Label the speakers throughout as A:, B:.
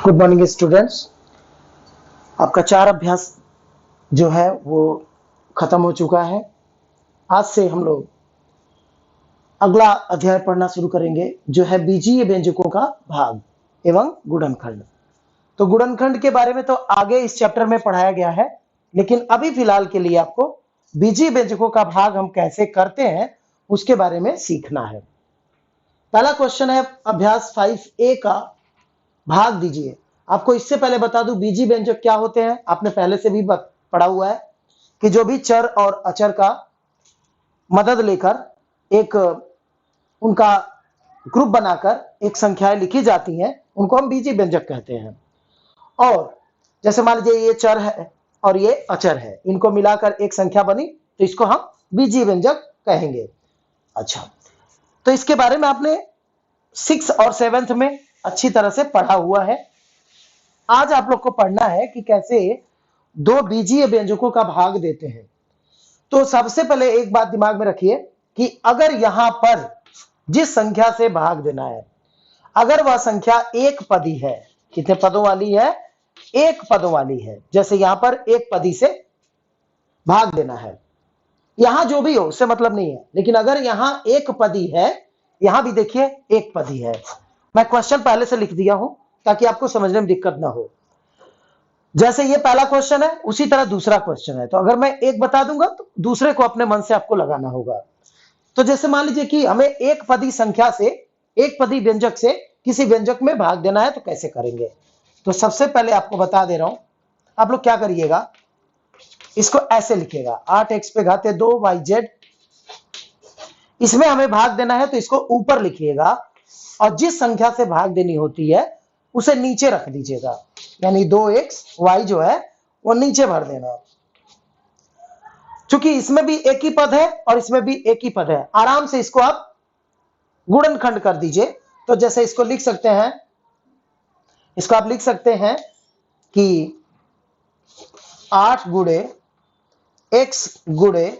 A: Good morning students. आपका 4 अभ्यास जो है वो खत्म हो चुका है। आज से हम लोग अगला अध्याय पढ़ना शुरू करेंगे जो है बीजीय व्यंजकों का भाग एवं गुणनखंड। तो गुणनखंड के बारे में तो आगे इस चैप्टर में पढ़ाया गया है, लेकिन अभी फिलहाल के लिए आपको बीजीय व्यंजकों का भाग हम कैसे करते हैं उसके बारे में सीखना है। पहला क्वेश्चन है अभ्यास 5A का, भाग दीजिए। आपको इससे पहले बता दूं बीजीय व्यंजक क्या होते हैं, आपने पहले से भी पढ़ा हुआ है कि जो भी चर और अचर का मदद लेकर एक उनका ग्रुप बनाकर एक संख्याएं लिखी जाती हैं उनको हम बीजीय व्यंजक कहते हैं। और जैसे मान लीजिए ये चर है और ये अचर है, इनको मिलाकर एक संख्या बनी तो इसको हम बीजीय व्यंजक कहेंगे। अच्छा, तो इसके बारे में आपने 6 और 7th में अच्छी तरह से पढ़ा हुआ है। आज आप लोग को पढ़ना है कि कैसे दो बीजीय व्यंजकों का भाग देते हैं। तो सबसे पहले एक बात दिमाग में रखिए कि अगर यहां पर जिस संख्या से भाग देना है, अगर वह संख्या एक पदी है, कितने पदों वाली है? एक पदों वाली है। जैसे यहां पर एक पदी से भाग देना है, यहां जो भी हो उससे मतलब नहीं है, लेकिन अगर यहां एक पदी है, यहां भी देखिए एक पदी है। मैं क्वेश्चन पहले से लिख दिया हूं ताकि आपको समझने में दिक्कत ना हो। जैसे ये पहला क्वेश्चन है उसी तरह दूसरा क्वेश्चन है, तो अगर मैं एक बता दूंगा तो दूसरे को अपने मन से आपको लगाना होगा। तो जैसे मान लीजिए कि हमें एक पदी संख्या से, एक पदी व्यंजक से किसी व्यंजक में भाग देना है, तो कैसे करेंगे? तो सबसे पहले आपको बता दे रहा हूं, आप लोग क्या करिएगा, इसको ऐसे लिखिएगा 8x पे घाते 2yz। इसमें हमें भाग देना है तो इसको ऊपर लिखिएगा और जिस संख्या से भाग देनी होती है उसे नीचे रख दीजिएगा, यानी 2xy जो है वो नीचे भर देना। चूंकि इसमें भी एक ही पद है और इसमें भी एक ही पद है, आराम से इसको आप गुणनखंड कर दीजिए। तो जैसे इसको लिख सकते हैं, इसको आप लिख सकते हैं कि 8 गुणे x गुणे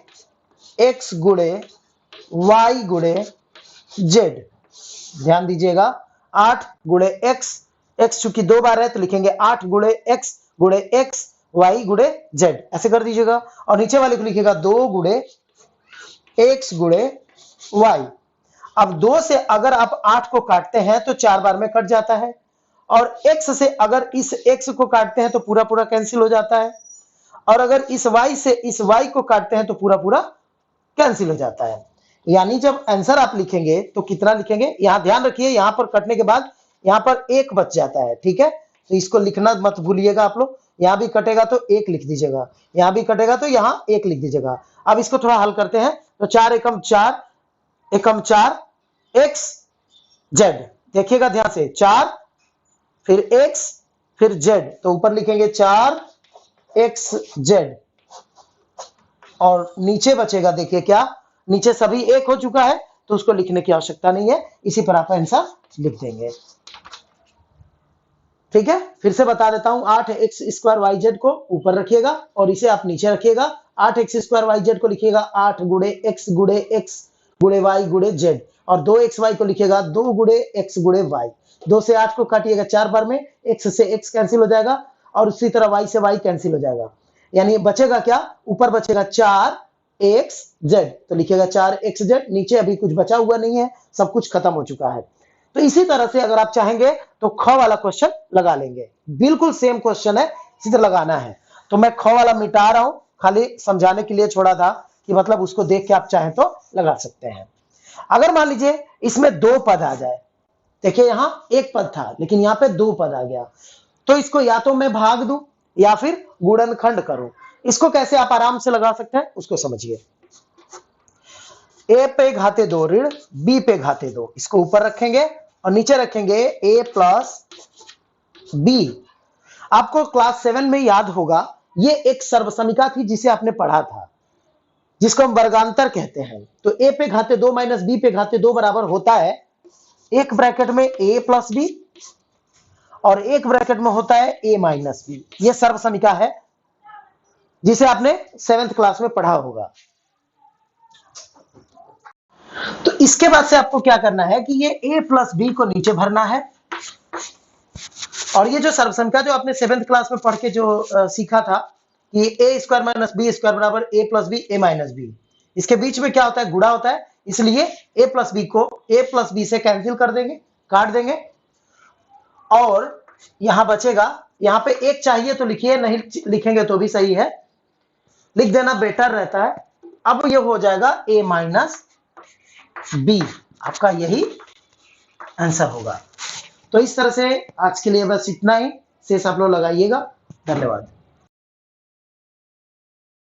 A: x गुणे y गुणे z। ध्यान दीजिएगा 8 गुणे x, x चूंकि 2 बार है तो लिखेंगे 8 गुणे x गुणे x y गुणे z, ऐसे कर दीजिएगा। और नीचे वाले को लिखिएगा 2 गुणे x गुणे y। अब 2 से अगर आप 8 को काटते हैं तो 4 बार में कट जाता है, और x से अगर इस x को काटते हैं तो पूरा पूरा कैंसिल हो जाता है, और अगर इस y से इस y को काटते हैं तो पूरा पूरा कैंसिल हो जाता है। यानी जब आंसर आप लिखेंगे तो कितना लिखेंगे, यहां ध्यान रखिए, यहां पर कटने के बाद यहां पर एक बच जाता है, ठीक है? तो इसको लिखना मत भूलिएगा आप लोग। यहां भी कटेगा तो एक लिख दीजिएगा, यहां भी कटेगा तो यहां एक लिख दीजिएगा। अब इसको थोड़ा हल करते हैं, तो 4 एकम 4 एकम 4 x z, देखिएगा ध्यान से, 4 फिर x फिर z, तो ऊपर लिखेंगे 4xz और नीचे बचेगा, देखिए क्या, नीचे सभी एक हो चुका है तो उसको लिखने की आवश्यकता नहीं है, इसी पर आप आंसर लिख देंगे। ठीक है, फिर से बता देता हूं, 8x स्क्वायर yz को ऊपर रखिएगा और इसे आप नीचे रखिएगा। 8x स्क्वायर yz को लिखिएगा 8 गुणे x गुणे x गुणे y गुणे z, और 2xy को लिखिएगा 2 गुणे x गुणे y। 2 से 8 को काटिएगा 4 बार में, x से x कैंसिल हो जाएगा और उसी तरह y से y कैंसिल हो जाएगा, यानी बचेगा क्या, ऊपर बचेगा 4xz, तो लिखिएगा 4xz। नीचे अभी कुछ बचा हुआ नहीं है, सब कुछ खत्म हो चुका है। तो इसी तरह से अगर आप चाहेंगे तो ख वाला क्वेश्चन लगा लेंगे, बिल्कुल सेम क्वेश्चन है, इसी तरह लगाना है। तो मैं ख वाला मिटा रहा हूं, खाली समझाने के लिए छोड़ा था कि मतलब उसको देख के आप चाहें तो लगा सकते हैं। अगर मान लीजिए इसमें 2 पद आ जाए, देखिए यहां एक पद था लेकिन यहां पे 2 पद आ गया, तो इसको या तो मैं भाग दूं या फिर गुणनखंड करूं। इसको कैसे आप आराम से लगा सकते हैं उसको समझिए। a पे घाते 2 ऋण b पे घाते 2, इसको ऊपर रखेंगे और नीचे रखेंगे a प्लस b। आपको क्लास 7 में याद होगा, ये एक सर्वसमीका थी जिसे आपने पढ़ा था, जिसको हम वर्गांतर कहते हैं। तो a पे घाते 2 माइनस b पे घाते 2 बराबर होता है एक ब्रैकेट में a प्लस b और एक ब्रैकेट में होता है a माइनस b। यह सर्वसमीका है जिसे आपने 7th क्लास में पढ़ा होगा। तो इसके बाद से आपको क्या करना है कि ये a प्लस b को नीचे भरना है और ये जो सर्वसंख्या जो आपने 7th क्लास में पढ़ के जो सीखा था कि ए स्क्वायर माइनस बी स्क्वायर बराबर ए प्लस बी ए माइनस बी, इसके बीच में क्या होता है, गुणा होता है, इसलिए ए प्लस बी को ए प्लस बी से कैंसिल कर देंगे, काट देंगे, और यहां बचेगा, यहां पे एक चाहिए तो लिखिए, नहीं लिखेंगे तो भी सही है, लिख देना बेटर रहता है। अब ये हो जाएगा a माइनस बी, आपका यही आंसर होगा। तो इस तरह से आज के लिए बस इतना ही, शेष आप लोग लगाइएगा। धन्यवाद।